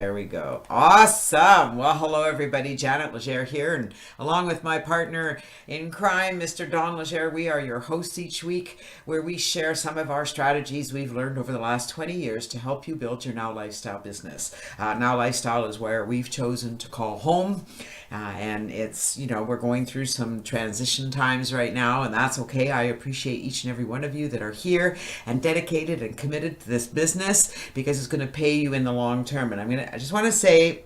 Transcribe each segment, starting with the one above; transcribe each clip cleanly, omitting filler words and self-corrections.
There we go. Awesome. Well, hello everybody. Janet Legere here, and along with my partner in crime, Mr. Don Legere, we are your hosts each week where we share some of our strategies we've learned over the last 20 years to help you build your Now Lifestyle business. Now Lifestyle is where we've chosen to call home. And we're going through some transition times right now, and that's okay. I appreciate each and every one of you that are here and dedicated and committed to this business because it's going to pay you in the long term. And I just want to say,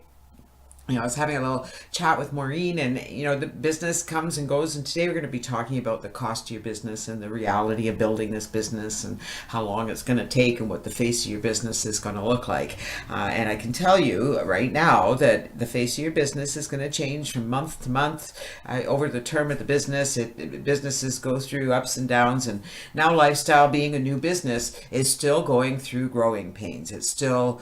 I was having a little chat with Maureen, and the business comes and goes, and today we're going to be talking about the cost of your business and the reality of building this business and how long it's going to take and what the face of your business is going to look like. And I can tell you right now that the face of your business is going to change from month to month over the term of the business. Businesses go through ups and downs, and Now Lifestyle, being a new business, is still going through growing pains. It's still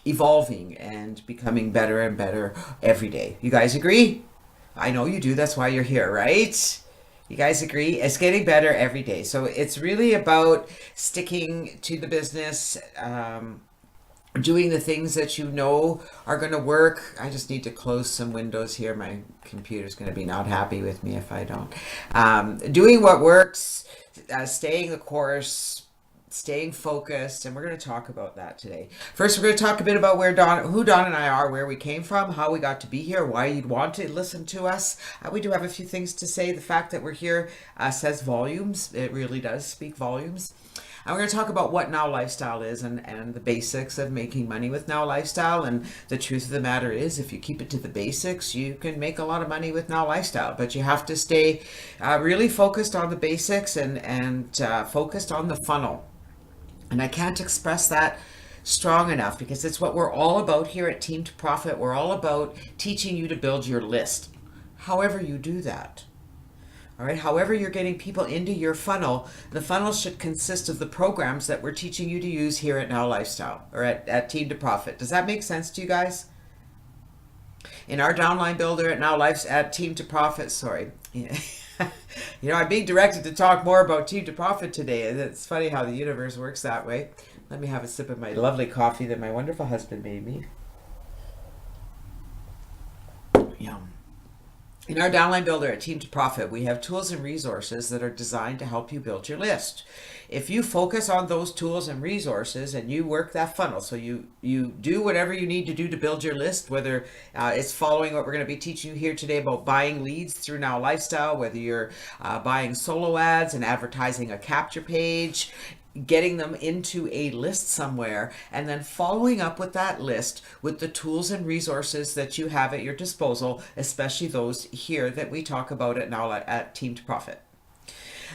evolving and becoming better and better every day. You guys agree? I know you do. That's why you're here, right? You guys agree? It's getting better every day. So it's really about sticking to the business, doing the things that you know are going to work. I just need to close some windows here. My computer's going to be not happy with me if I don't. Doing what works, staying the course, staying focused, and we're going to talk about that today. First, we're going to talk a bit about who Don and I are, where we came from, how we got to be here, why you'd want to listen to us. We do have a few things to say. The fact that we're here says volumes. It really does speak volumes. And we're going to talk about what Now Lifestyle is and the basics of making money with Now Lifestyle. And the truth of the matter is, if you keep it to the basics, you can make a lot of money with Now Lifestyle. But you have to stay really focused on the basics and focused on the funnel. And I can't express that strong enough because it's what we're all about here at Team to Profit. We're all about teaching you to build your list. However you do that. All right. However you're getting people into your funnel, the funnel should consist of the programs that we're teaching you to use here at Now Lifestyle or at Team to Profit. Does that make sense to you guys? In our downline builder at Team to Profit, sorry. I'm being directed to talk more about Team to Profit today. It's funny how the universe works that way. Let me have a sip of my lovely coffee that my wonderful husband made me. Yum. In our downline builder at Team to Profit, we have tools and resources that are designed to help you build your list. If you focus on those tools and resources and you work that funnel, so you do whatever you need to do to build your list, whether it's following what we're going to be teaching you here today about buying leads through Now Lifestyle, whether you're buying solo ads and advertising a capture page, getting them into a list somewhere, and then following up with that list with the tools and resources that you have at your disposal, especially those here that we talk about at Team to Profit.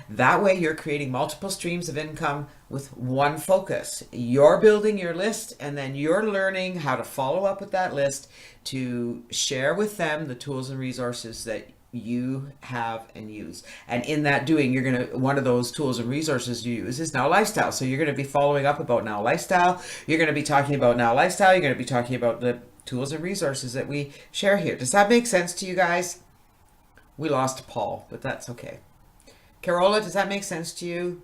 That way you're creating multiple streams of income with one focus. You're building your list, and then you're learning how to follow up with that list to share with them the tools and resources that you have and use. And in that doing, one of those tools and resources you use is Now Lifestyle. So you're going to be following up about Now Lifestyle. You're going to be talking about Now Lifestyle. You're going to be talking about the tools and resources that we share here. Does that make sense to you guys? We lost Paul, but that's okay. Carola, does that make sense to you?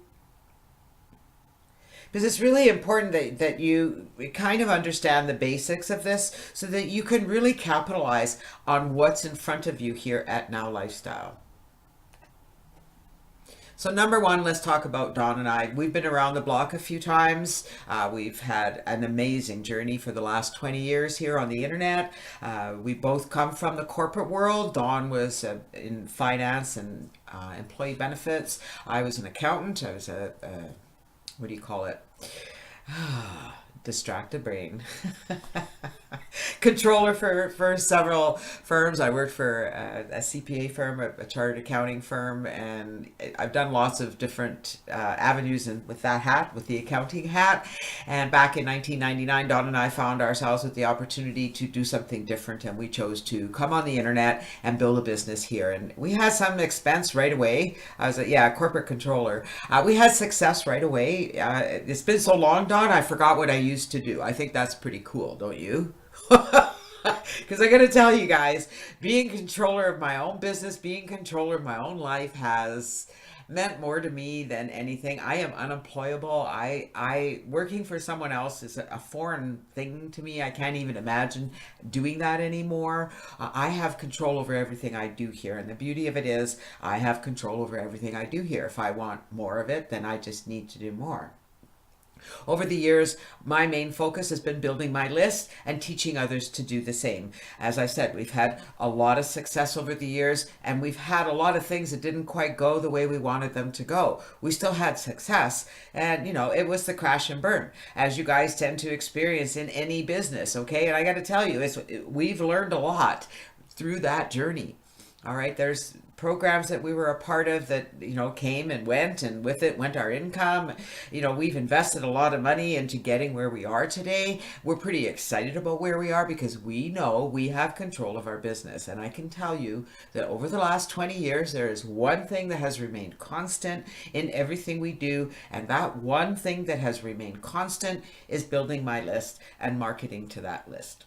Because it's really important that you kind of understand the basics of this so that you can really capitalize on what's in front of you here at Now Lifestyle. So number one, let's talk about Don and I. We've been around the block a few times. We've had an amazing journey for the last 20 years here on the internet. We both come from the corporate world. Don was in finance and employee benefits. I was an accountant. I was what do you call it? Distracted brain. Controller for several firms. I worked for a CPA firm, a chartered accounting firm, and I've done lots of different avenues with that hat, with the accounting hat. And back in 1999, Don and I found ourselves with the opportunity to do something different, and we chose to come on the internet and build a business here. And we had some expense right away. I was a corporate controller. We had success right away. It's been so long, Don, I forgot what I used to do. I think that's pretty cool, don't you? Because I got to tell you guys, being controller of my own business, being controller of my own life has meant more to me than anything. I am unemployable. I working for someone else is a foreign thing to me. I can't even imagine doing that anymore. I have control over everything I do here, and the beauty of it is I have control over everything I do here. If I want more of it, then I just need to do more. Over the years, my main focus has been building my list and teaching others to do the same. As I said, we've had a lot of success over the years, and we've had a lot of things that didn't quite go the way we wanted them to go. We still had success, and it was the crash and burn, as you guys tend to experience in any business, okay? And I got to tell you, we've learned a lot through that journey. All right, there's programs that we were a part of that, came and went, and with it went our income. We've invested a lot of money into getting where we are today. We're pretty excited about where we are because we know we have control of our business. And I can tell you that over the last 20 years, there is one thing that has remained constant in everything we do. And that one thing that has remained constant is building my list and marketing to that list.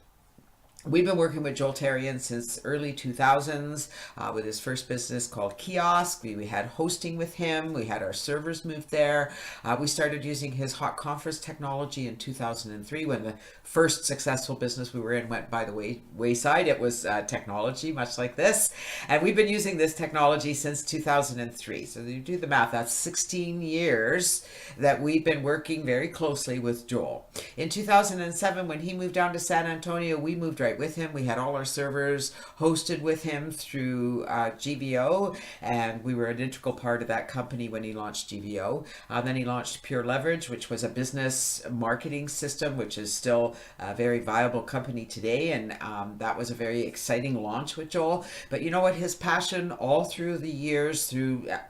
We've been working with Joel Terrian since early 2000s with his first business called Kiosk. We had hosting with him. We had our servers moved there. We started using his hot conference technology in 2003 when the first successful business we were in went by the wayside. It was technology, much like this. And we've been using this technology since 2003. So you do the math, that's 16 years that we've been working very closely with Joel. In 2007, when he moved down to San Antonio, we moved right with him. We had all our servers hosted with him through GVO, and we were an integral part of that company when he launched GVO. Then he launched Pure Leverage, which was a business marketing system, which is still a very viable company today, and that was a very exciting launch with Joel. But you know what? His passion all through the years,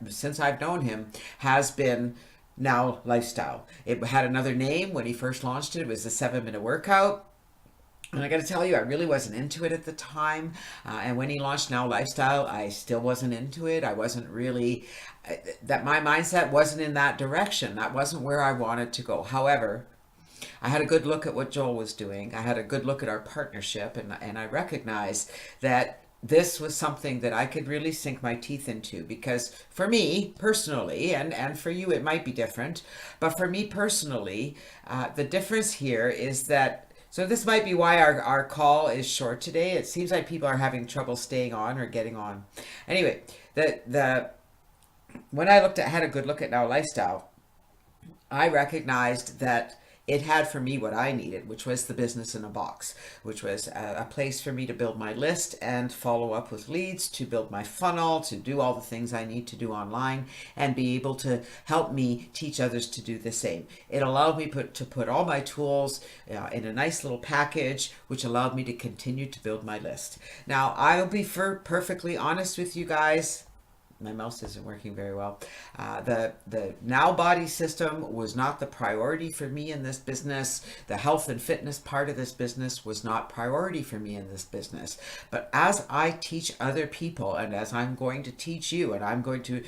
since I've known him, has been Now Lifestyle. It had another name when he first launched it. It was the 7-minute workout. And I got to tell you, I really wasn't into it at the time. And when he launched Now Lifestyle, I still wasn't into it. I wasn't really, that my mindset wasn't in that direction. That wasn't where I wanted to go. However, I had a good look at what Joel was doing. I had a good look at our partnership, and I recognized that this was something that I could really sink my teeth into, because for me personally, and for you it might be different, but for me personally, the difference here is that, so this might be why our call is short today. It seems like people are having trouble staying on or getting on. Anyway, when I had a good look at Now Lifestyle, I recognized that it had for me what I needed, which was the business in a box, which was a place for me to build my list and follow up with leads, to build my funnel, to do all the things I need to do online, and be able to help me teach others to do the same. It allowed me to put all my tools in a nice little package, which allowed me to continue to build my list. Now, I'll be perfectly honest with you guys. My mouse isn't working very well. The Now Body system was not the priority for me in this business. The health and fitness part of this business was not priority for me in this business. But as I teach other people, and as I'm going to teach you, and I'm going to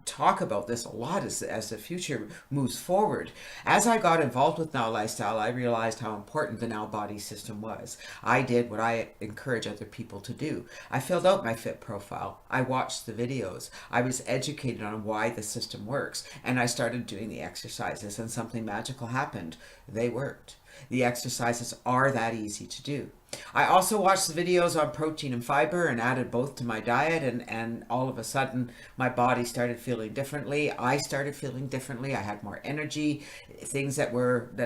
talk about this a lot as the future moves forward. As I got involved with Now Lifestyle, I realized how important the Now Body system was. I did what I encourage other people to do. I filled out my fit profile. I watched the videos. I was educated on why the system works. And I started doing the exercises, and something magical happened. They worked. The exercises are that easy to do. I also watched the videos on protein and fiber and added both to my diet, and all of a sudden my body started feeling differently. I started feeling differently. I had more energy. Things that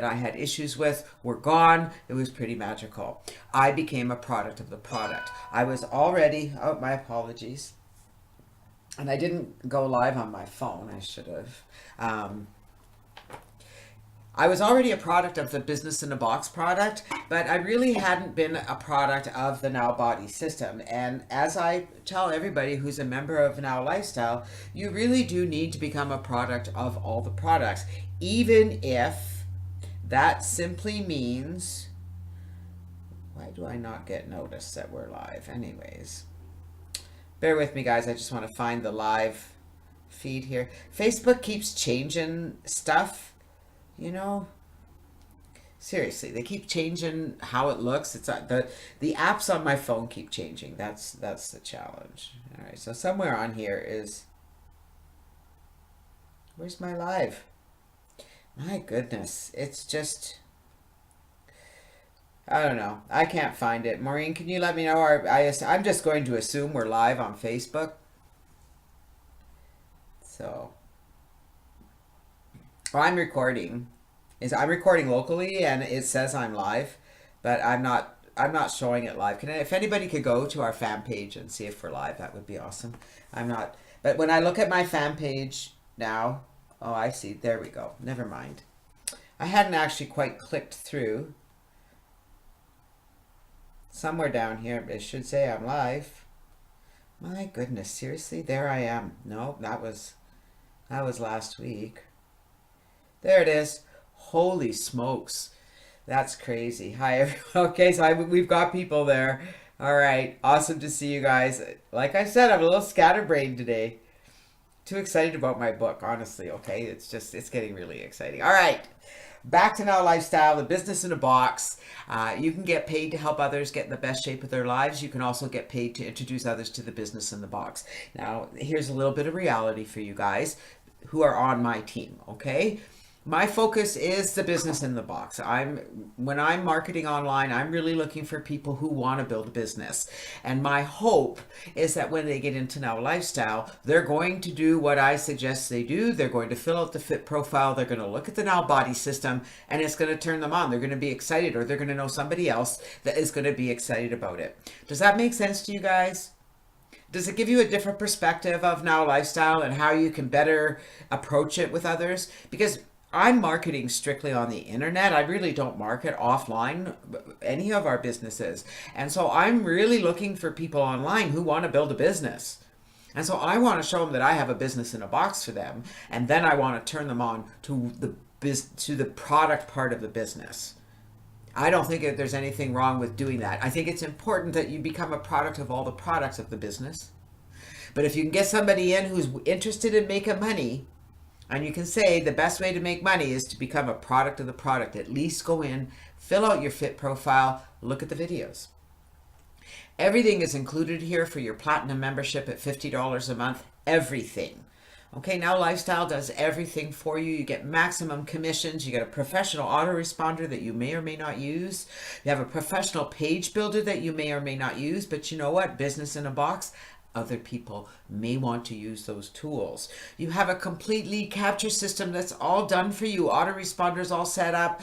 I had issues with were gone. It was pretty magical. I became a product of the product. I was already, oh, my apologies. And I didn't go live on my phone. I should have. I was already a product of the Business in a Box product, but I really hadn't been a product of the Now Body system. And as I tell everybody who's a member of Now Lifestyle, you really do need to become a product of all the products, even if that simply means, why do I not get notice that we're live? Anyways, bear with me, guys. I just want to find the live feed here. Facebook keeps changing stuff. Seriously, they keep changing how it looks. It's the apps on my phone keep changing. That's the challenge. All right, so somewhere on here is Where's my live? My goodness. It's just, I don't know. I can't find it. Maureen, can you let me know? I'm just going to assume we're live on Facebook. So, oh, I'm recording. I'm recording locally, and it says I'm live, but I'm not. I'm not showing it live. If anybody could go to our fan page and see if we're live, that would be awesome. I'm not. But when I look at my fan page now, oh, I see. There we go. Never mind. I hadn't actually quite clicked through. Somewhere down here, it should say I'm live. My goodness, seriously, there I am. No, that was last week. There it is. Holy smokes. That's crazy. Hi, everyone. Okay, so we've got people there. All right. Awesome to see you guys. Like I said, I'm a little scatterbrained today. Too excited about my book, honestly. Okay, it's getting really exciting. All right. Back to Now Lifestyle, the business in a box. You can get paid to help others get in the best shape of their lives. You can also get paid to introduce others to the business in the box. Now, here's a little bit of reality for you guys who are on my team, okay? My focus is the business in the box. When I'm marketing online, I'm really looking for people who want to build a business. And my hope is that when they get into Now Lifestyle, they're going to do what I suggest they do. They're going to fill out the fit profile. They're going to look at the Now Body system, and it's going to turn them on. They're going to be excited, or they're going to know somebody else that is going to be excited about it. Does that make sense to you guys? Does it give you a different perspective of Now Lifestyle and how you can better approach it with others? Because I'm marketing strictly on the internet. I really don't market offline, any of our businesses. And so I'm really looking for people online who want to build a business. And so I want to show them that I have a business in a box for them. And then I want to turn them on to the product part of the business. I don't think that there's anything wrong with doing that. I think it's important that you become a product of all the products of the business. But if you can get somebody in who's interested in making money, and you can say the best way to make money is to become a product of the product. At least go in, fill out your fit profile, look at the videos. Everything is included here for your platinum membership at $50 a month. Everything. Okay, Now Lifestyle does everything for you. You get maximum commissions. You get a professional autoresponder that you may or may not use. You have a professional page builder that you may or may not use. But you know what? Business in a box. Other people may want to use those tools. You have a complete lead capture system that's all done for you. Autoresponders all set up.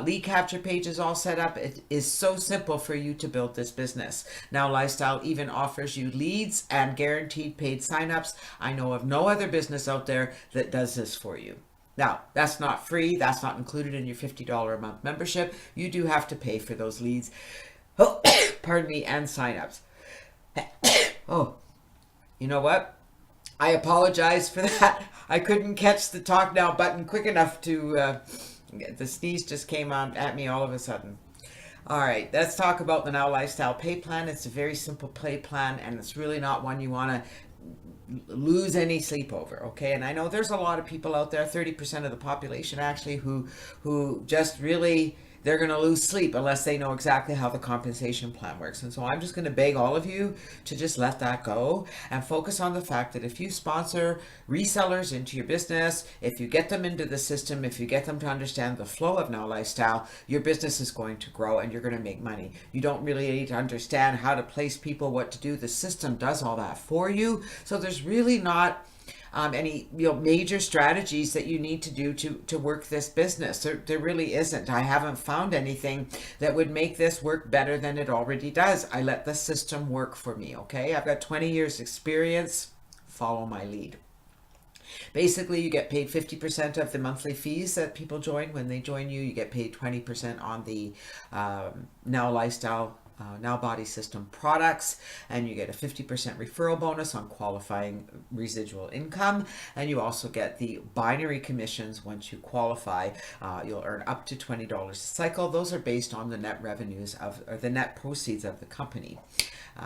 Lead capture pages all set up. It is so simple for you to build this business. Now Lifestyle even offers you leads and guaranteed paid signups. I know of no other business out there that does this for you. Now, that's not free. That's not included in your $50 a month membership. You do have to pay for those leads. Oh, pardon me, and signups. Oh, you know what? I apologize for that. I couldn't catch the talk now button quick enough to, the sneeze just came on at me all of a sudden. All right, let's talk about the Now Lifestyle pay plan. It's a very simple pay plan, and it's really not one you want to lose any sleep over, okay? And I know there's a lot of people out there, 30% of the population actually, who just really, they're going to lose sleep unless they know exactly how the compensation plan works. And so I'm just going to beg all of you to just let that go and focus on the fact that if you sponsor resellers into your business, if you get them into the system, if you get them to understand the flow of Now Lifestyle, your business is going to grow and you're going to make money. You don't really need to understand how to place people, what to do. The system does all that for you. So there's really not any major strategies that you need to do to work this business. There really isn't. I haven't found anything that would make this work better than it already does. I let the system work for me, okay? I've got 20 years experience. Follow my lead. Basically, you get paid 50% of the monthly fees that people join. When they join you, you get paid 20% on the Now Lifestyle Now Body System products, and you get a 50% referral bonus on qualifying residual income, and you also get the binary commissions once you qualify. You'll earn up to $20 a cycle. Those are based on the net revenues or the net proceeds of the company.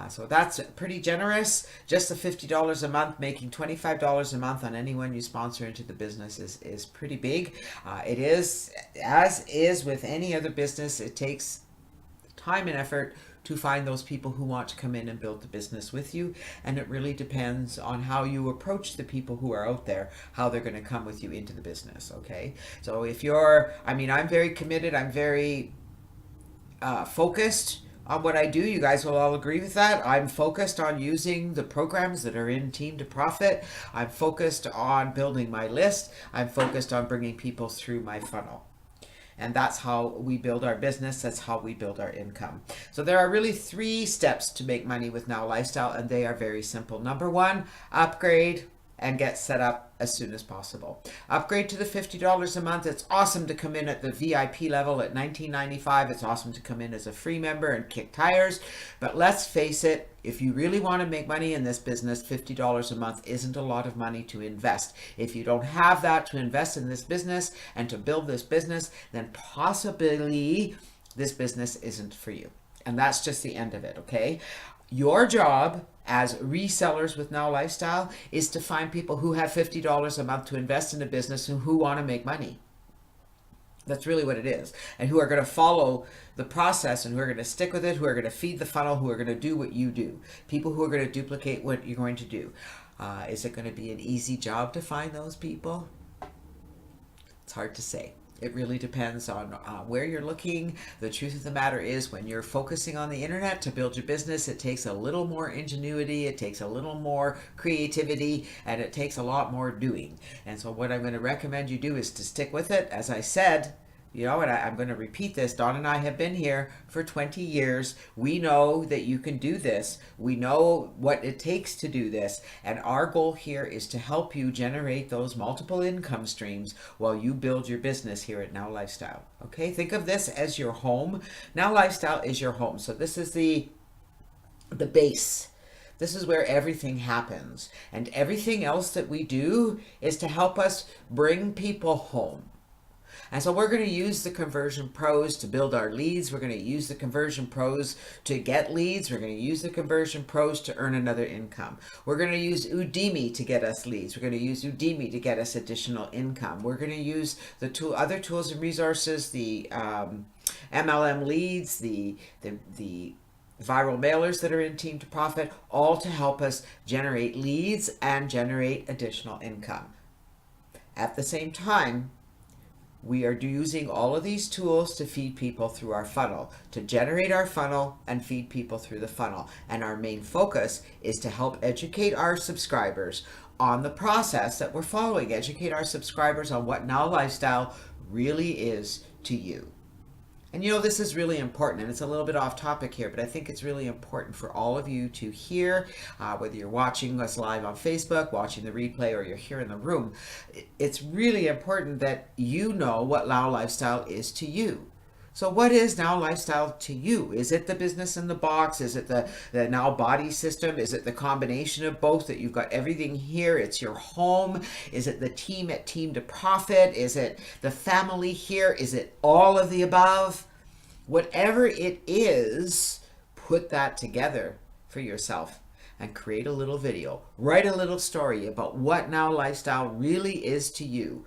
So that's pretty generous. Just the $50 a month, making $25 a month on anyone you sponsor into the business is pretty big. It is, as is with any other business, it takes time and effort to find those people who want to come in and build the business with you. And it really depends on how you approach the people who are out there, how they're going to come with you into the business. Okay. So if you're, I mean, I'm very committed. I'm very focused on what I do. You guys will all agree with that. I'm focused on using the programs that are in Team to Profit. I'm focused on building my list. I'm focused on bringing people through my funnel. And that's how we build our business. That's how we build our income. So there are really 3 steps to make money with Now Lifestyle, and they are very simple. Number 1, upgrade and get set up as soon as possible. Upgrade to the $50 a month. It's awesome to come in at the VIP level at $19.95. It's awesome to come in as a free member and kick tires. But let's face it, if you really want to make money in this business, $50 a month isn't a lot of money to invest. If you don't have that to invest in this business and to build this business, then possibly this business isn't for you. And that's just the end of it, okay? Your job as resellers with Now Lifestyle is to find people who have $50 a month to invest in a business and who want to make money. That's really what it is. And who are going to follow the process and who are going to stick with it, who are going to feed the funnel, who are going to do what you do. People who are going to duplicate what you're going to do. Is it going to be an easy job to find those people? It's hard to say. It really depends on where you're looking. The truth of the matter is, when you're focusing on the internet to build your business, it takes a little more ingenuity, it takes a little more creativity, and it takes a lot more doing. And so what I'm going to recommend you do is to stick with it. As I said, you know, and I'm going to repeat this, Dawn and I have been here for 20 years. We know that you can do this. We know what it takes to do this. And our goal here is to help you generate those multiple income streams while you build your business here at Now Lifestyle. Okay, think of this as your home. Now Lifestyle is your home. So this is the base. This is where everything happens. And everything else that we do is to help us bring people home. And so we're going to use the Conversion Pros to build our leads. We're going to use the Conversion Pros to get leads. We're going to use the Conversion Pros to earn another income. We're going to use Udemy to get us leads. We're going to use Udemy to get us additional income. We're going to use the other tools and resources, the MLM leads, the viral mailers that are in Team to Profit, all to help us generate leads and generate additional income. At the same time, we are using all of these tools to feed people through our funnel, to generate our funnel and feed people through the funnel. And our main focus is to help educate our subscribers on the process that we're following, educate our subscribers on what Now Lifestyle really is to you. And you know, this is really important, and it's a little bit off topic here, but I think it's really important for all of you to hear, whether you're watching us live on Facebook, watching the replay, or you're here in the room. It's really important that you know what Now Lifestyle is to you. So what is Now Lifestyle to you? Is it the business in the box? Is it the Now Body system? Is it the combination of both, that you've got everything here? It's your home? Is it the team at Team to Profit? Is it the family here? Is it all of the above? Whatever it is, put that together for yourself and create a little video. Write a little story about what Now Lifestyle really is to you.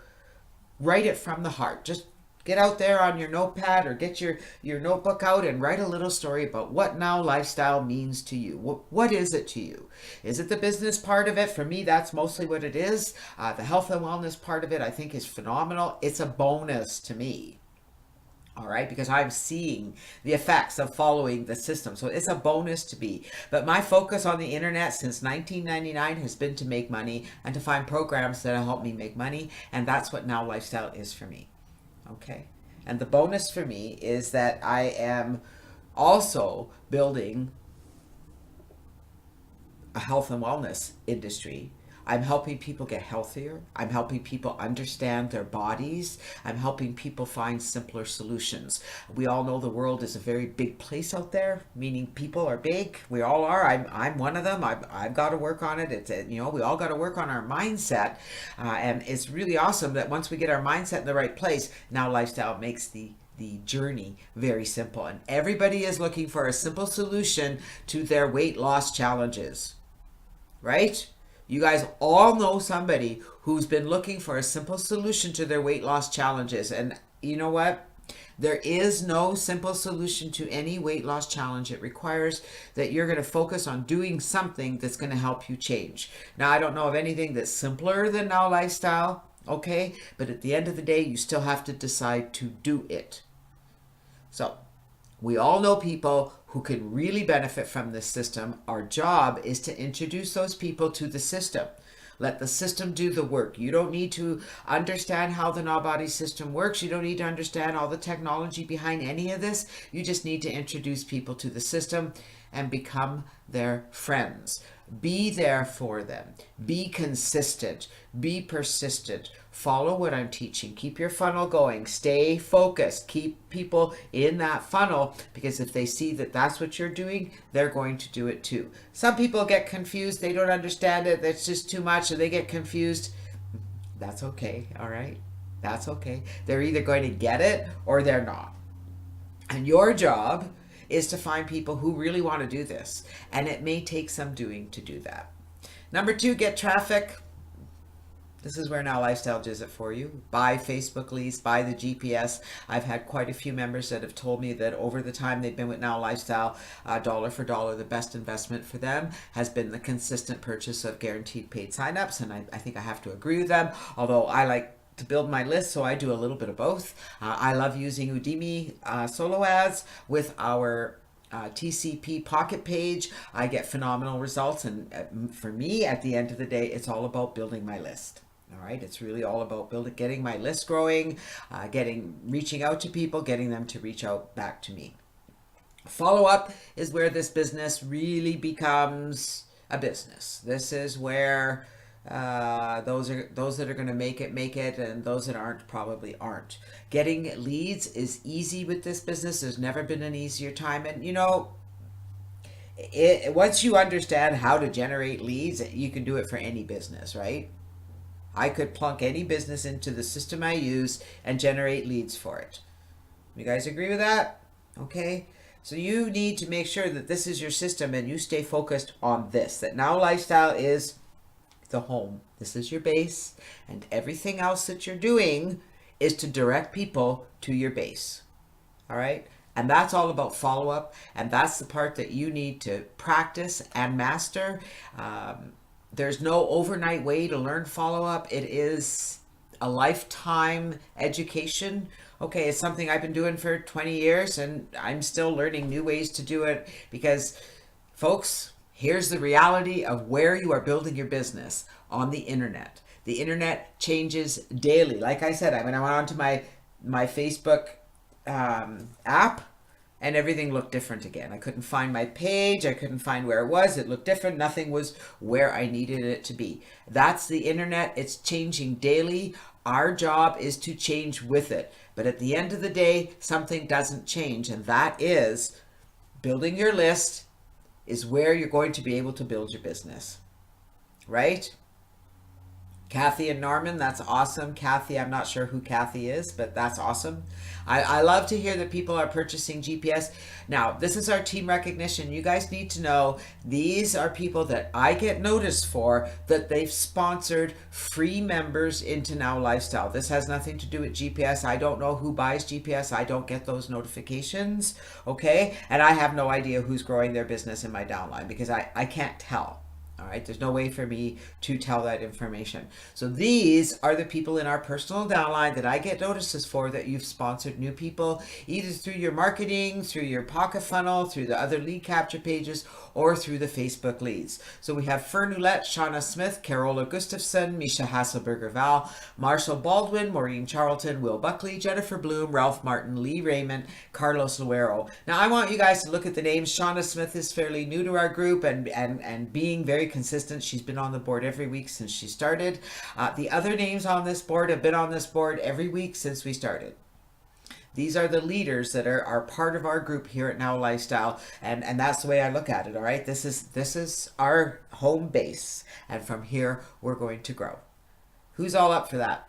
Write it from the heart. Just get out there on your notepad or get your notebook out and write a little story about what Now Lifestyle means to you. What is it to you? Is it the business part of it? For me, that's mostly what it is. The health and wellness part of it, I think, is phenomenal. It's a bonus to me. All right, because I'm seeing the effects of following the system. So it's a bonus to me. But my focus on the internet since 1999 has been to make money and to find programs that help me make money. And that's what Now Lifestyle is for me. Okay. And the bonus for me is that I am also building a health and wellness industry. I'm helping people get healthier. I'm helping people understand their bodies. I'm helping people find simpler solutions. We all know the world is a very big place out there, meaning people are big. We all are. I'm one of them. I've got to work on it. It's we all got to work on our mindset. And it's really awesome that once we get our mindset in the right place, Now Lifestyle makes the journey very simple. And everybody is looking for a simple solution to their weight loss challenges, right? You guys all know somebody who's been looking for a simple solution to their weight loss challenges. And you know what? There is no simple solution to any weight loss challenge. It requires that you're going to focus on doing something that's going to help you change. Now, I don't know of anything that's simpler than Now Lifestyle, okay? But at the end of the day, you still have to decide to do it. So, we all know people who can really benefit from this system. Our job is to introduce those people to the system. Let the system do the work. You don't need to understand how the Now Body system works. You don't need to understand all the technology behind any of this. You just need to introduce people to the system and become their friends. Be there for them. Be consistent. Be persistent. Follow what I'm teaching. Keep your funnel going. Stay focused. Keep people in that funnel, because if they see that that's what you're doing, they're going to do it too. Some people get confused. They don't understand it. That's just too much, and they get confused. That's okay. All right. That's okay. They're either going to get it or they're not. And your job is to find people who really want to do this. And it may take some doing to do that. Number 2, get traffic. This is where Now Lifestyle does it for you. Buy Facebook leads, buy the GPS. I've had quite a few members that have told me that over the time they've been with Now Lifestyle, dollar for dollar, the best investment for them has been the consistent purchase of guaranteed paid signups. And I think I have to agree with them, although I like to build my list, so I do a little bit of both. I love using Udemy solo ads with our TCP pocket page. I get phenomenal results, and for me, at the end of the day, it's all about building my list. All right, it's really all about getting my list growing, reaching out to people, getting them to reach out back to me. Follow up is where this business really becomes a business. This is where those that are going to make it, and those that aren't probably aren't. Getting leads is easy with this business. There's never been an easier time, and once you understand how to generate leads, you can do it for any business, right? I could plunk any business into the system I use and generate leads for it. You guys agree with that? Okay. So you need to make sure that this is your system and you stay focused on this. That Now Lifestyle is the home. This is your base, and everything else that you're doing is to direct people to your base. All right? And that's all about follow-up, and that's the part that you need to practice and master. There's no overnight way to learn follow-up. It is a lifetime education. Okay, it's something I've been doing for 20 years, and I'm still learning new ways to do it, because, folks, here's the reality of where you are building your business: on the internet. The internet changes daily. Like I said, when I went onto my Facebook app, and everything looked different again. I couldn't find my page. I couldn't find where it was. It looked different. Nothing was where I needed it to be. That's the internet. It's changing daily. Our job is to change with it. But at the end of the day, something doesn't change, and that is building your list is where you're going to be able to build your business, right? Kathy and Norman, that's awesome. Kathy, I'm not sure who Kathy is, but that's awesome. I love to hear that people are purchasing GPS. Now, this is our team recognition. You guys need to know these are people that I get noticed for, that they've sponsored free members into Now Lifestyle. This has nothing to do with GPS. I don't know who buys GPS. I don't get those notifications, okay? And I have no idea who's growing their business in my downline, because I can't tell. All right, there's no way for me to tell that information. So these are the people in our personal downline that I get notices for, that you've sponsored new people, either through your marketing, through your pocket funnel, through the other lead capture pages, or through the Facebook leads. So we have Fern Ouellette, Shauna Smith, Carola Gustafson, Misha Hasselberger-Val, Marshall Baldwin, Maureen Charlton, Will Buckley, Jennifer Bloom, Ralph Martin, Lee Raymond, Carlos Luero. Now I want you guys to look at the names. Shauna Smith is fairly new to our group and being very consistent. She's been on the board every week since she started. The other names on this board have been on this board every week since we started. These are the leaders that are part of our group here at Now Lifestyle, and that's the way I look at it. All right, this is our home base, and from here we're going to grow. Who's all up for that?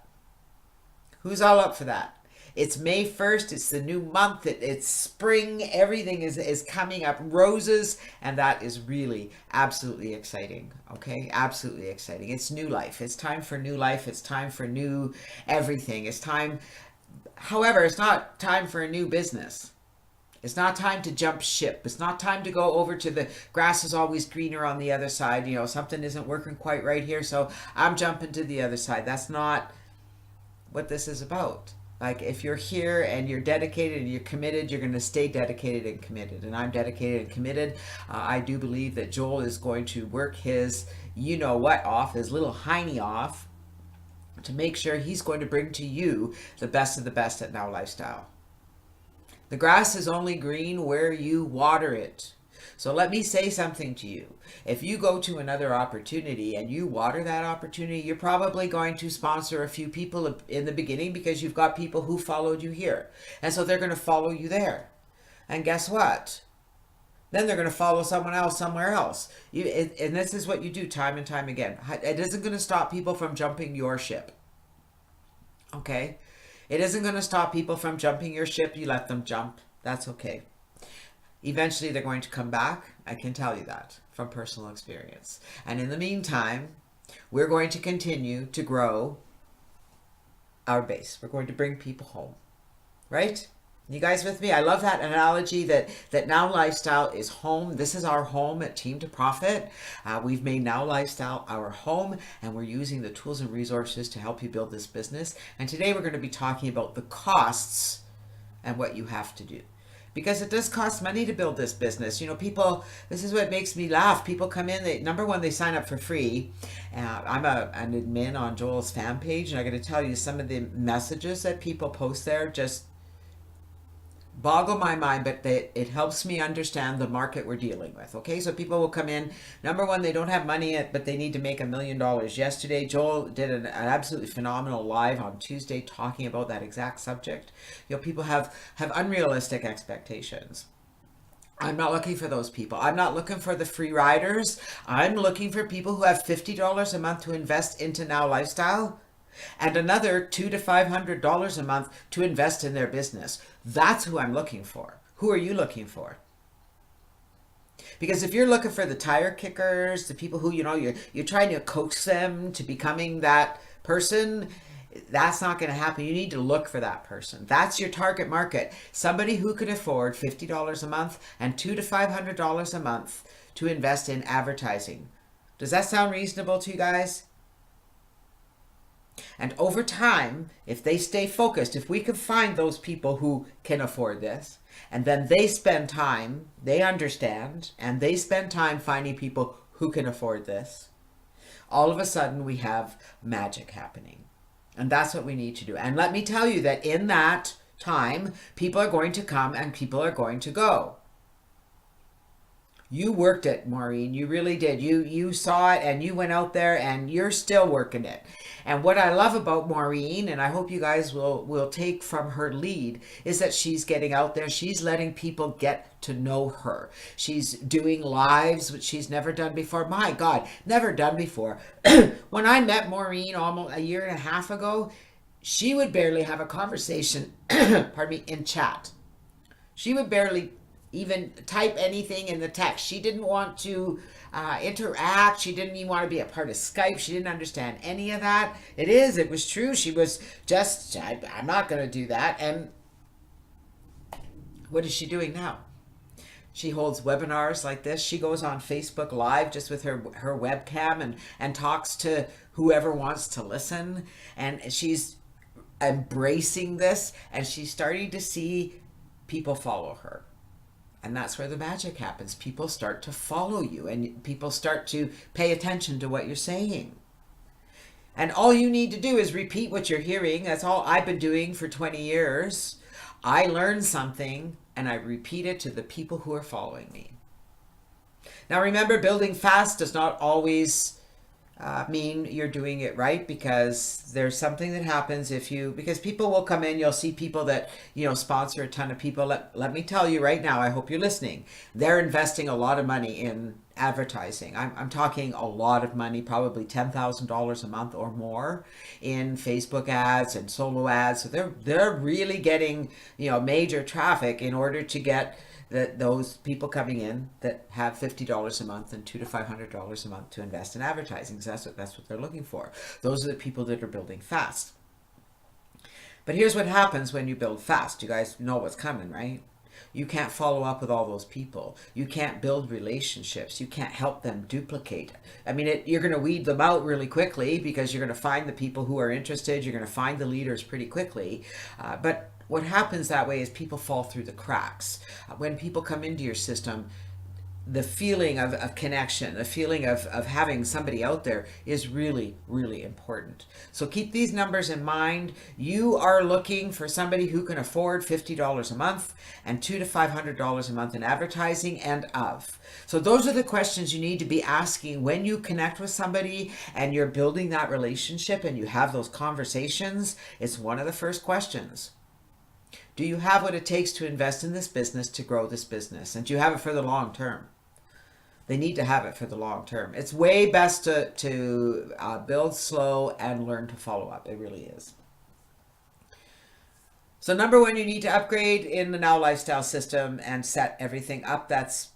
Who's all up for that? It's May 1st. It's the new month. It's spring. Everything is coming up roses, and that is really absolutely exciting. Okay, absolutely exciting. It's new life. It's time for new life. It's time for new everything. It's time. However, it's not time for a new business. It's not time to jump ship. It's not time to go over to the grass is always greener on the other side. You know, something isn't working quite right here, so I'm jumping to the other side. That's not what this is about. Like, if you're here and you're dedicated and you're committed, you're going to stay dedicated and committed. And I'm dedicated and committed. I do believe that Joel is going to work his, you know what, off, his little hiney off, to make sure he's going to bring to you the best of the best at Now Lifestyle. The grass is only green where you water it. So let me say something to you. If you go to another opportunity and you water that opportunity, you're probably going to sponsor a few people in the beginning because you've got people who followed you here. And so they're going to follow you there. And guess what? Then they're going to follow someone else somewhere else. And this is what you do time and time again. It isn't going to stop people from jumping your ship. Okay? It isn't going to stop people from jumping your ship. You let them jump. That's okay. Eventually, they're going to come back. I can tell you that from personal experience. And in the meantime, we're going to continue to grow our base. We're going to bring people home. Right? You guys with me? I love that analogy that Now Lifestyle is home. This is our home at Team to Profit. We've made Now Lifestyle our home, and we're using the tools and resources to help you build this business. And today we're going to be talking about the costs and what you have to do. Because it does cost money to build this business. You know, people, this is what makes me laugh. People come in, number one, they sign up for free. I'm an admin on Joel's fan page, and I got to tell you, some of the messages that people post there just boggle my mind, but it helps me understand the market we're dealing with. Okay, so people will come in. Number one, they don't have money, but they need to make $1 million. Yesterday, Joel did an absolutely phenomenal live on Tuesday talking about that exact subject. You know, people have unrealistic expectations. I'm not looking for those people. I'm not looking for the free riders. I'm looking for people who have $50 a month to invest into Now Lifestyle, and another $200 to $500 a month to invest in their business. That's who I'm looking for. Who are you looking for? Because if you're looking for the tire kickers, the people who, you know, you're trying to coax them to becoming that person, that's not going to happen. You need to look for that person. That's your target market. Somebody who can afford $50 a month and $200 to $500 a month to invest in advertising. Does that sound reasonable to you guys? And over time, if they stay focused, if we can find those people who can afford this, and then they spend time, they understand, and they spend time finding people who can afford this, all of a sudden we have magic happening. And that's what we need to do. And let me tell you that in that time, people are going to come and people are going to go. You worked it, Maureen. You really did. You saw it and you went out there and you're still working it. And what I love about Maureen, and I hope you guys will take from her lead, is that she's getting out there. She's letting people get to know her. She's doing lives, which she's never done before. My God, never done before. When I met Maureen almost a year and a half ago, she would barely have a conversation, pardon me, in chat. She would barely even type anything in the text. She didn't want to interact. She didn't even want to be a part of Skype. She didn't understand any of that. It was true. She was just, I'm not going to do that. And what is she doing now? She holds webinars like this. She goes on Facebook Live just with her webcam and talks to whoever wants to listen. And she's embracing this, and she's starting to see people follow her. And that's where the magic happens. People start to follow you and people start to pay attention to what you're saying. And all you need to do is repeat what you're hearing. That's all I've been doing for 20 years. I learn something and I repeat it to the people who are following me. Now remember, building fast does not always mean you're doing it right, because there's something that happens because people will come in, you'll see people that, you know, sponsor a ton of people. Let me tell you right now, I hope you're listening. They're investing a lot of money in advertising. I'm talking a lot of money, probably $10,000 a month or more in Facebook ads and solo ads. So they're really getting, you know, major traffic in order to get those people coming in that have $50 a month and $200 to $500 a month to invest in advertising. So that's what they're looking for. Those are the people that are building fast. But here's what happens when you build fast. You guys know what's coming, right? You can't follow up with all those people. You can't build relationships. You can't help them duplicate. I mean, you're going to weed them out really quickly because you're going to find the people who are interested. You're going to find the leaders pretty quickly. But what happens that way is people fall through the cracks. When people come into your system, the feeling of connection, the feeling of having somebody out there is really, really important. So keep these numbers in mind. You are looking for somebody who can afford $50 a month and $200 to $500 a month in advertising and of. So those are the questions you need to be asking when you connect with somebody and you're building that relationship and you have those conversations. It's one of the first questions. Do you have what it takes to invest in this business, to grow this business? And do you have it for the long term? They need to have it for the long term. It's way best to build slow and learn to follow up. It really is. So number one, you need to upgrade in the Now Lifestyle system and set everything up. That's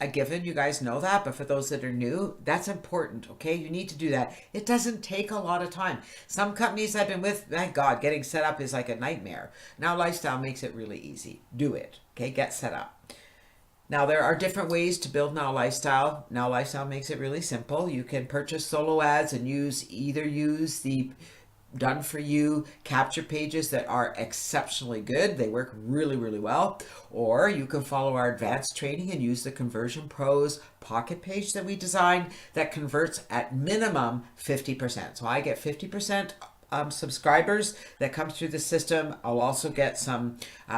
a given. You guys know that. But for those that are new, that's important. Okay. You need to do that. It doesn't take a lot of time. Some companies I've been with, thank God, getting set up is like a nightmare. Now Lifestyle makes it really easy. Do it. Okay. Get set up. Now, there are different ways to build Now Lifestyle. Now Lifestyle makes it really simple. You can purchase solo ads and use the done for you capture pages that are exceptionally good. They work really, really well. Or you can follow our advanced training and use the Conversion Pros pocket page that we designed that converts at minimum 50%. So I get 50% subscribers that come through the system. I'll also get some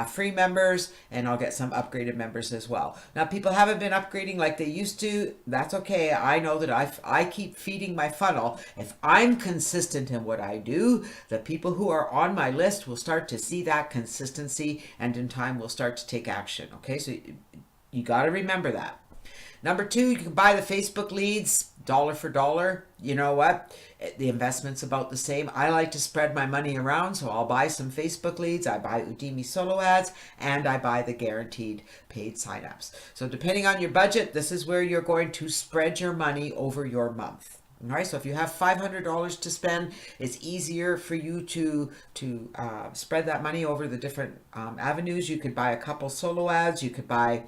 free members and I'll get some upgraded members as well. Now, people haven't been upgrading like they used to. That's okay. I know that I keep feeding my funnel. If I'm consistent in what I do, the people who are on my list will start to see that consistency and in time will start to take action. Okay, so you got to remember that. Number two, you can buy the Facebook leads dollar for dollar. You know what? The investment's about the same. I like to spread my money around, so I'll buy some Facebook leads, I buy Udemy solo ads, and I buy the guaranteed paid signups. So depending on your budget, this is where you're going to spread your money over your month. All right, so if you have $500 to spend, it's easier for you to spread that money over the different avenues. You could buy a couple solo ads, you could buy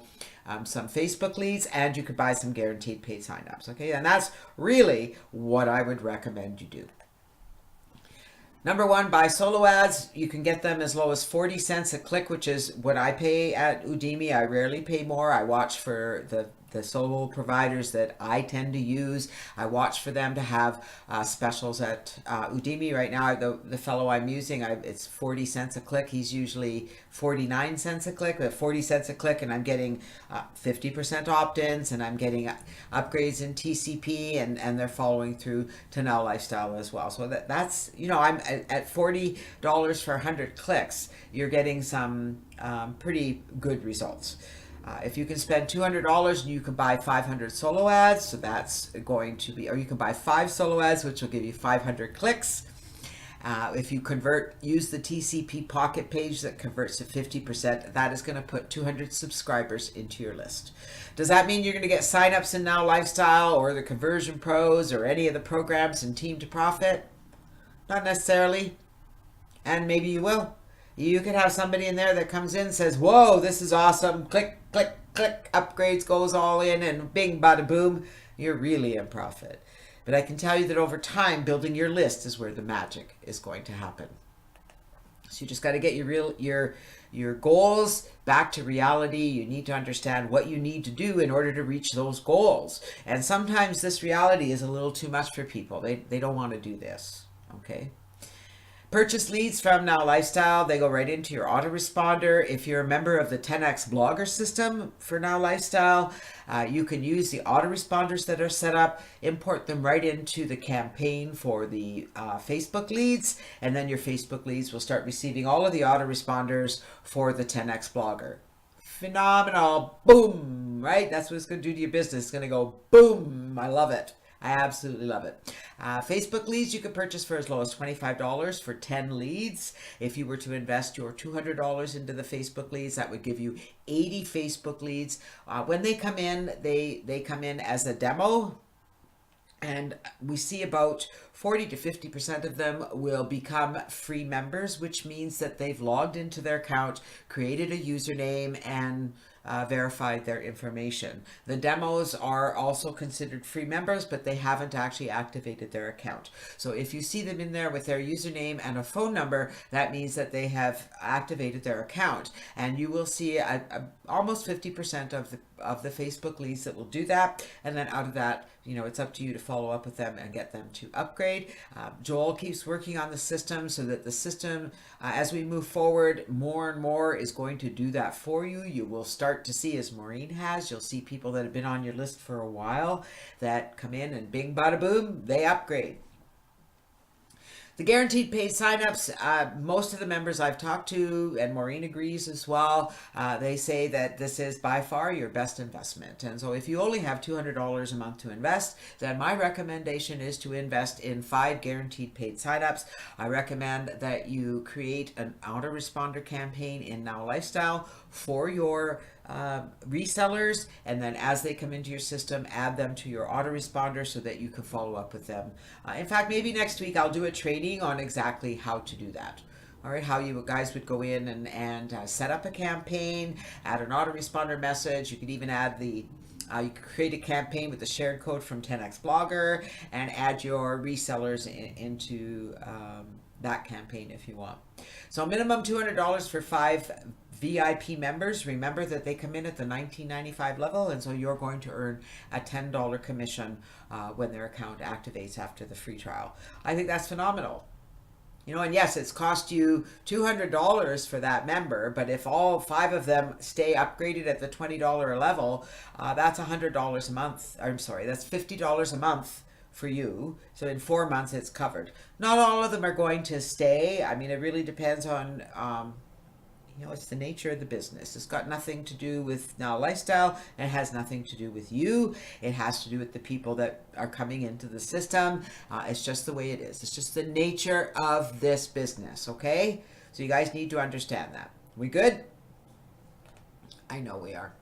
some Facebook leads, and you could buy some guaranteed paid signups. Okay, and that's really what I would recommend you do. Number one, buy solo ads. You can get them as low as 40 cents a click, which is what I pay at Udemy. I rarely pay more. I watch for the solo providers that I tend to use. I watch for them to have specials at Udemy. Right now, the fellow I'm using, it's 40 cents a click. He's usually 49 cents a click, but 40 cents a click, and I'm getting 50% opt-ins, and I'm getting upgrades in TCP, and they're following through to Now Lifestyle as well. So that's, you know, I'm at $40 for 100 clicks. You're getting some pretty good results. If you can spend $200 and you can buy 500 solo ads, so that's going to be, or you can buy 5 solo ads, which will give you 500 clicks. If you use the TCP pocket page that converts to 50%, that is going to put 200 subscribers into your list. Does that mean you're going to get signups in Now Lifestyle or the Conversion Pros or any of the programs in Team to Profit? Not necessarily. And maybe you will. You could have somebody in there that comes in and says, whoa, this is awesome. Click, click, click, upgrades, goes all in, and bing, bada, boom. You're really in profit. But I can tell you that over time, building your list is where the magic is going to happen. So you just got to get your goals back to reality. You need to understand what you need to do in order to reach those goals. And sometimes this reality is a little too much for people. They don't want to do this. Okay. Purchase leads from Now Lifestyle. They go right into your autoresponder. If you're a member of the 10X Blogger system for Now Lifestyle, you can use the autoresponders that are set up, import them right into the campaign for the Facebook leads, and then your Facebook leads will start receiving all of the autoresponders for the 10X Blogger. Phenomenal. Boom. Right? That's what it's going to do to your business. It's going to go boom. I love it. I absolutely love it. Facebook leads you can purchase for as low as $25 for 10 leads. If you were to invest your $200 into the Facebook leads, that would give you 80 Facebook leads. When they come in, they come in as a demo. And we see about 40 to 50% of them will become free members, which means that they've logged into their account, created a username, and verified their information. The demos are also considered free members, but they haven't actually activated their account. So if you see them in there with their username and a phone number, that means that they have activated their account. And you will see almost 50% of the Facebook leads that will do that. And then out of that, it's up to you to follow up with them and get them to upgrade. Joel keeps working on the system so that the system, as we move forward, more and more is going to do that for you. You will start to see, as Maureen has, you'll see people that have been on your list for a while that come in and bing, bada, boom, they upgrade. The guaranteed paid signups, most of the members I've talked to, and Maureen agrees as well, they say that this is by far your best investment. And so if you only have $200 a month to invest, then my recommendation is to invest in 5 guaranteed paid signups. I recommend that you create an autoresponder campaign in Now Lifestyle for your resellers, and then as they come into your system, add them to your autoresponder so that you can follow up with them. In fact, maybe next week I'll do a training on exactly how to do that. All right, how you guys would go in and set up a campaign, add an autoresponder message. You could even add you could create a campaign with the shared code from 10x Blogger and add your resellers into that campaign if you want. So minimum $200 for 5 VIP members. Remember that they come in at the $19.95 level, and so you're going to earn a $10 commission when their account activates after the free trial. I think that's phenomenal. And yes, it's cost you $200 for that member, but if all 5 of them stay upgraded at the $20 level, that's $100 a month. I'm sorry, that's $50 a month for you. So in 4 months, it's covered. Not all of them are going to stay. I mean, it really depends on, it's the nature of the business. It's got nothing to do with Now Lifestyle. It has nothing to do with you. It has to do with the people that are coming into the system. It's just the way it is. It's just the nature of this business, okay? So you guys need to understand that. We good? I know we are.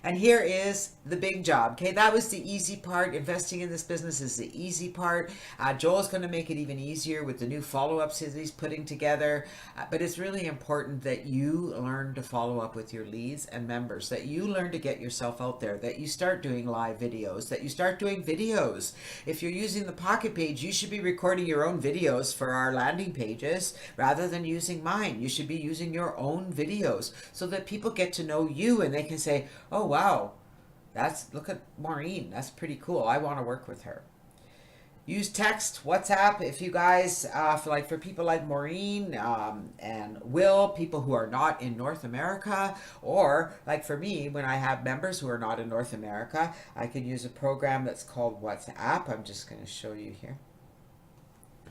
And here is the big job. Okay, that was the easy part. Investing in this business is the easy part. Joel's going to make it even easier with the new follow-ups that he's putting together. But it's really important that you learn to follow up with your leads and members, that you learn to get yourself out there, that you start doing live videos, that you start doing videos. If you're using the Pocket Page, you should be recording your own videos for our landing pages rather than using mine. You should be using your own videos so that people get to know you and they can say, oh, wow, look at Maureen. That's pretty cool. I want to work with her. Use text, WhatsApp, if you guys, for people like Maureen and Will, people who are not in North America, or like for me, when I have members who are not in North America, I can use a program that's called WhatsApp. I'm just going to show you here.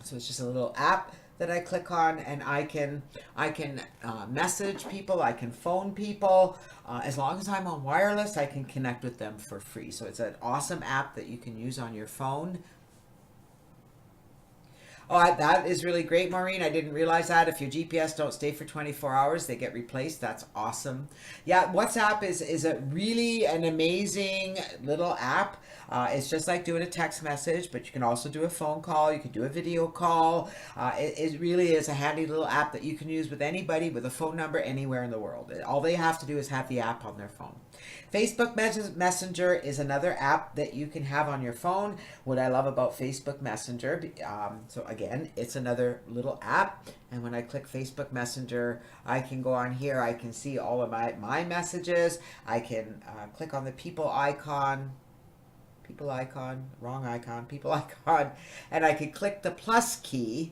So it's just a little app that I click on, and I can message people, I can phone people. As long as I'm on wireless, I can connect with them for free. So it's an awesome app that you can use on your phone. Oh, that is really great, Maureen. I didn't realize that. If your GPS don't stay for 24 hours, they get replaced. That's awesome. Yeah, WhatsApp is an amazing little app. It's just like doing a text message, but you can also do a phone call. You can do a video call. It really is a handy little app that you can use with anybody with a phone number anywhere in the world. All they have to do is have the app on their phone. Facebook Messenger is another app that you can have on your phone. What I love about Facebook Messenger, so again, it's another little app. And when I click Facebook Messenger, I can go on here. I can see all of my messages. I can click on the people icon, and I can click the plus key.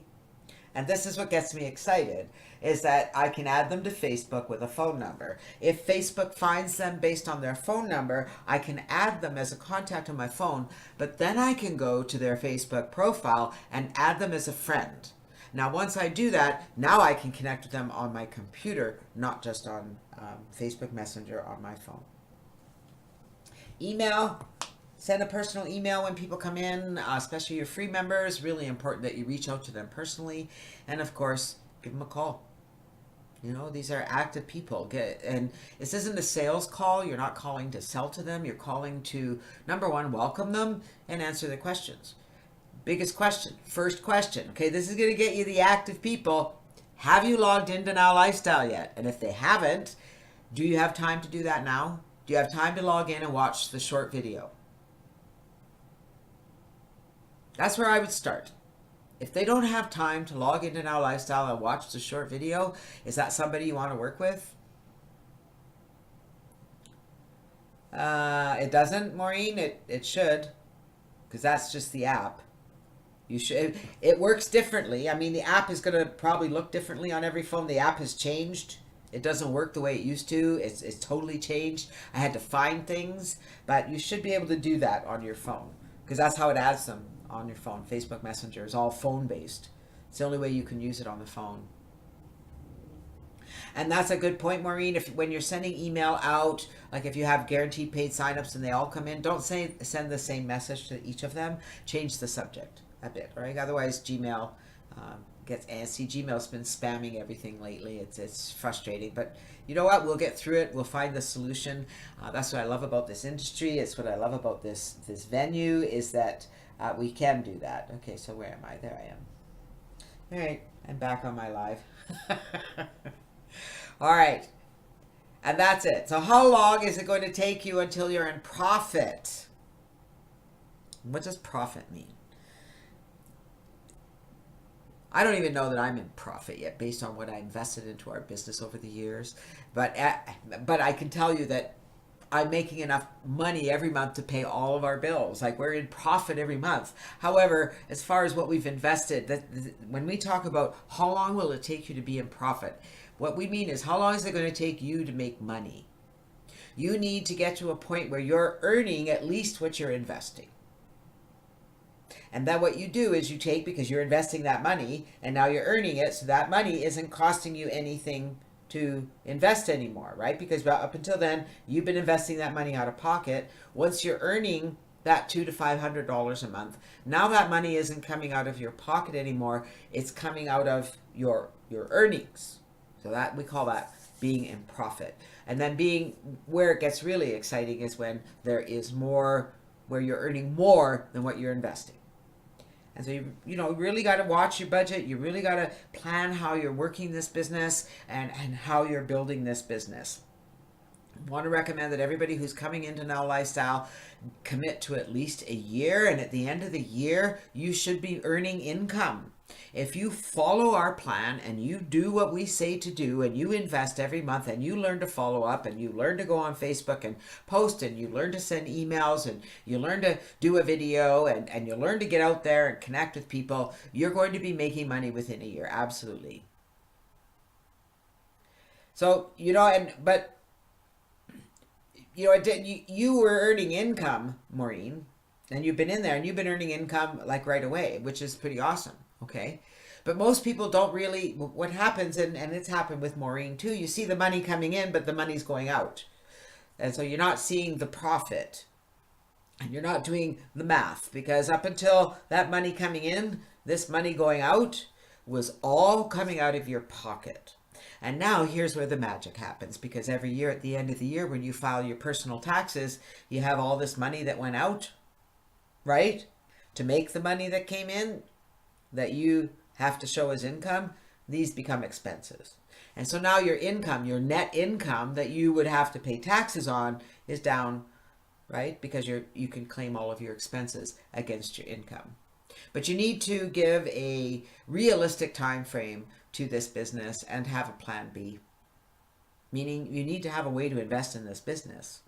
And this is what gets me excited, is that I can add them to Facebook with a phone number. If Facebook finds them based on their phone number, I can add them as a contact on my phone, but then I can go to their Facebook profile and add them as a friend. Now, once I do that, now I can connect with them on my computer, not just on Facebook Messenger on my phone. Email. Send a personal email when people come in, especially your free members. Really important that you reach out to them personally. And of course, give them a call. You know, these are active people. And this isn't a sales call. You're not calling to sell to them. You're calling to, number one, welcome them and answer their questions. Biggest question, first question. Okay, this is going to get you the active people. Have you logged into Now Lifestyle yet? And if they haven't, do you have time to do that now? Do you have time to log in and watch the short video? That's where I would start. If they don't have time to log into Now Lifestyle and watch the short video, is that somebody you want to work with? It doesn't, Maureen. It should, because that's just the app. You should. It works differently. I mean, the app is going to probably look differently on every phone. The app has changed. It doesn't work the way it used to. It's totally changed. I had to find things, but you should be able to do that on your phone, because that's how it adds them on your phone. Facebook Messenger is all phone based. It's the only way you can use it on the phone. And that's a good point, Maureen. If when you're sending email out, like if you have guaranteed paid signups and they all come in, don't send the same message to each of them. Change the subject a bit, right? Otherwise, Gmail gets antsy. Gmail's been spamming everything lately. It's frustrating, but you know what? We'll get through it. We'll find the solution. That's what I love about this industry. It's what I love about this venue is that we can do that. Okay, so where am I? There I am. All right, I'm back on my live. All right, and that's it. So how long is it going to take you until you're in profit? What does profit mean? I don't even know that I'm in profit yet based on what I invested into our business over the years. But I can tell you that I'm making enough money every month to pay all of our bills. Like, we're in profit every month. However, as far as what we've invested, when we talk about how long will it take you to be in profit, what we mean is how long is it going to take you to make money? You need to get to a point where you're earning at least what you're investing. And then what you do is you take, because you're investing that money and now you're earning it, so that money isn't costing you anything to invest anymore, right? Because up until then, you've been investing that money out of pocket. Once you're earning that $200 to $500 a month, now that money isn't coming out of your pocket anymore. It's coming out of your earnings. So that we call that being in profit. And then where it gets really exciting is when there is more, where you're earning more than what you're investing. And so you really got to watch your budget. You really got to plan how you're working this business and how you're building this business. I want to recommend that everybody who's coming into Now Lifestyle commit to at least a year, and at the end of the year, you should be earning income. If you follow our plan and you do what we say to do and you invest every month and you learn to follow up and you learn to go on Facebook and post and you learn to send emails and you learn to do a video and you learn to get out there and connect with people, you're going to be making money within a year. Absolutely. So, you were earning income, Maureen, and you've been in there and you've been earning income like right away, which is pretty awesome. Okay. But most people don't really, what happens, and it's happened with Maureen too, you see the money coming in, but the money's going out. And so you're not seeing the profit and you're not doing the math, because up until that money coming in, this money going out was all coming out of your pocket. And now here's where the magic happens, because every year at the end of the year, when you file your personal taxes, you have all this money that went out, right? To make the money that came in that you have to show as income, these become expenses. And so now your income, your net income that you would have to pay taxes on is down, right? Because you can claim all of your expenses against your income. But you need to give a realistic time frame to this business and have a plan B. Meaning you need to have a way to invest in this business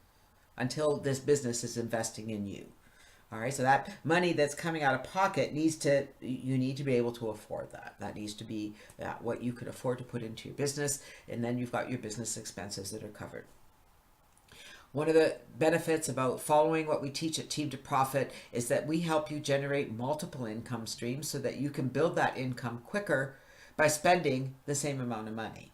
until this business is investing in you. All right, so that money that's coming out of pocket you need to be able to afford that. That needs to be what you could afford to put into your business, and then you've got your business expenses that are covered. One of the benefits about following what we teach at Team to Profit is that we help you generate multiple income streams so that you can build that income quicker by spending the same amount of money.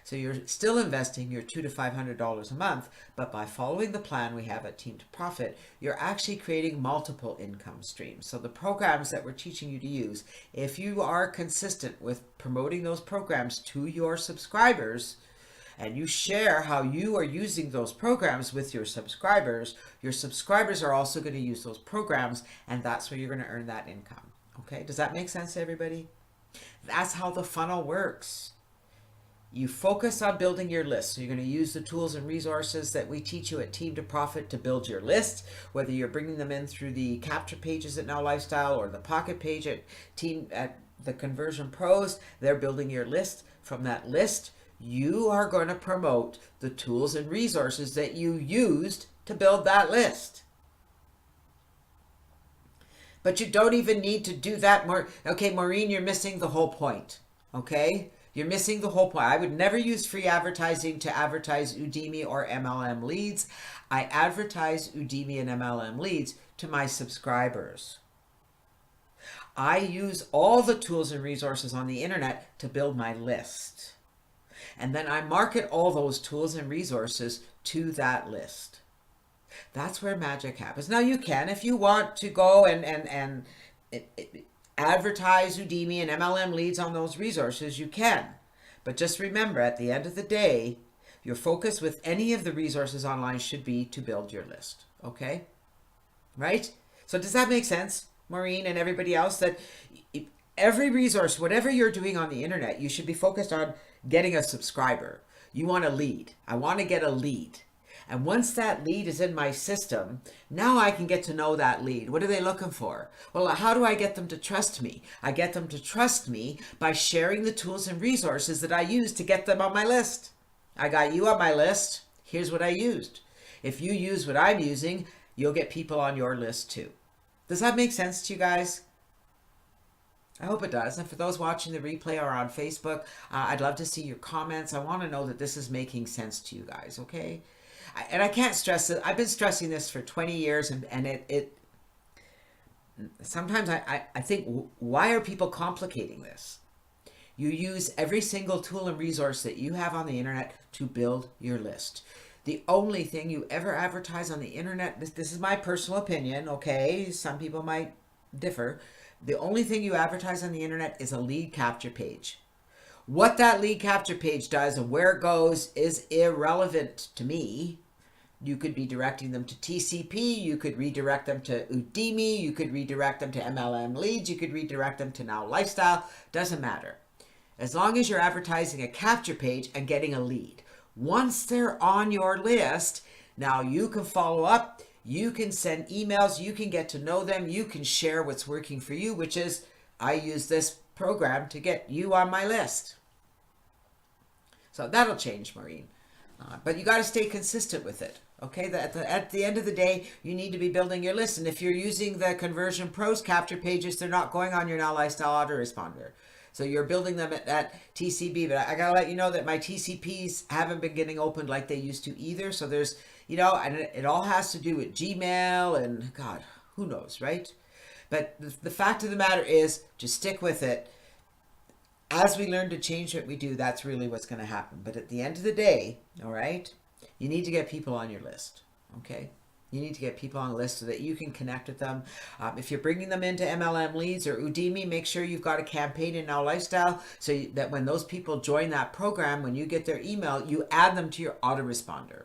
So you're still investing your $200 to $500 a month, but by following the plan we have at Team to Profit, you're actually creating multiple income streams. So the programs that we're teaching you to use, if you are consistent with promoting those programs to your subscribers, and you share how you are using those programs with your subscribers are also going to use those programs, and that's where you're going to earn that income. Okay, does that make sense to everybody? That's how the funnel works. You focus on building your list. So you're going to use the tools and resources that we teach you at Team to Profit to build your list, whether you're bringing them in through the capture pages at Now Lifestyle or the pocket page at the Conversion Pros. They're building your list. From that list, you are going to promote the tools and resources that you used to build that list. But you don't even need to do that more. Okay, Maureen, you're missing the whole point. Okay? You're missing the whole point. I would never use free advertising to advertise Udemy or MLM leads. I advertise Udemy and MLM leads to my subscribers. I use all the tools and resources on the internet to build my list. And then I market all those tools and resources to that list. That's where magic happens. Now you can, if you want to go and advertise Udemy and MLM leads on those resources, you can. But just remember, at the end of the day, your focus with any of the resources online should be to build your list. Okay? Right? So does that make sense, Maureen and everybody else? That every resource, whatever you're doing on the internet, you should be focused on getting a subscriber. You want a lead. I want to get a lead. And once that lead is in my system, now I can get to know that lead. What are they looking for? Well, how do I get them to trust me? I get them to trust me by sharing the tools and resources that I use to get them on my list. I got you on my list. Here's what I used. If you use what I'm using, you'll get people on your list too. Does that make sense to you guys? I hope it does. And for those watching the replay or on Facebook, I'd love to see your comments. I want to know that this is making sense to you guys, okay? And I can't stress it. I've been stressing this for 20 years, and it sometimes I think, why are people complicating this? You use every single tool and resource that you have on the internet to build your list. The only thing you ever advertise on the internet, this is my personal opinion, okay? Some people might differ. The only thing you advertise on the internet is a lead capture page. What that lead capture page does and where it goes is irrelevant to me. You could be directing them to TCP, you could redirect them to Udemy, you could redirect them to MLM leads, you could redirect them to Now Lifestyle, doesn't matter. As long as you're advertising a capture page and getting a lead. Once they're on your list, now you can follow up, you can send emails, you can get to know them, you can share what's working for you, which is, I use this program to get you on my list. So that'll change, Maureen. But you got to stay consistent with it. Okay, at the end of the day, you need to be building your list. And if you're using the Conversion Pros capture pages, they're not going on your Now Lifestyle autoresponder. So you're building them at TCB. But I got to let you know that my TCPs haven't been getting opened like they used to either. So there's, and it all has to do with Gmail and God, who knows, right? But the fact of the matter is, just stick with it. As we learn to change what we do, that's really what's going to happen. But at the end of the day, all right, you need to get people on your list, okay? You need to get people on the list so that you can connect with them. If you're bringing them into MLM leads or Udemy, make sure you've got a campaign in Now Lifestyle so that when those people join that program, when you get their email, you add them to your autoresponder.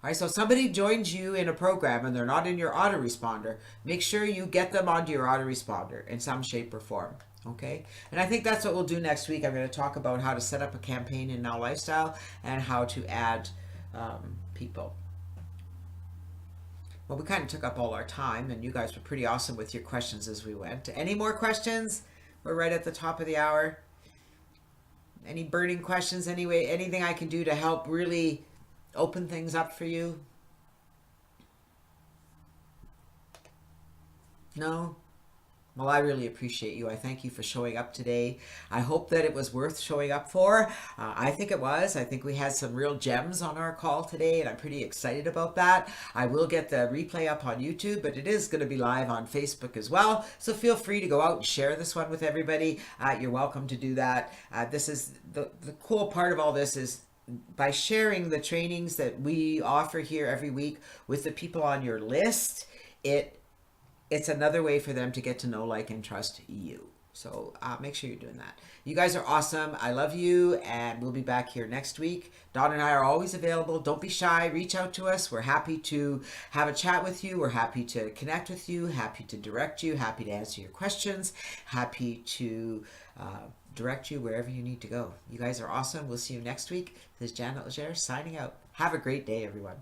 All right, so if somebody joins you in a program and they're not in your autoresponder, make sure you get them onto your autoresponder in some shape or form. Okay, and I think that's what we'll do next week. I'm going to talk about how to set up a campaign in Now Lifestyle and how to add people. Well, we kind of took up all our time, and you guys were pretty awesome with your questions as we went. Any more questions? We're right at the top of the hour. Any burning questions? Anyway, anything I can do to help really open things up for you? No? Well, I really appreciate you. I thank you for showing up today. I hope that it was worth showing up for. I think it was. I think we had some real gems on our call today, and I'm pretty excited about that. I will get the replay up on YouTube, but it is going to be live on Facebook as well. So feel free to go out and share this one with everybody. You're welcome to do that. This is the cool part of all this is by sharing the trainings that we offer here every week with the people on your list, it's another way for them to get to know, like, and trust you. So make sure you're doing that. You guys are awesome. I love you, and we'll be back here next week. Dawn and I are always available. Don't be shy. Reach out to us. We're happy to have a chat with you. We're happy to connect with you. Happy to direct you. Happy to answer your questions. Happy to direct you wherever you need to go. You guys are awesome. We'll see you next week. This is Janet Legere signing out. Have a great day, everyone.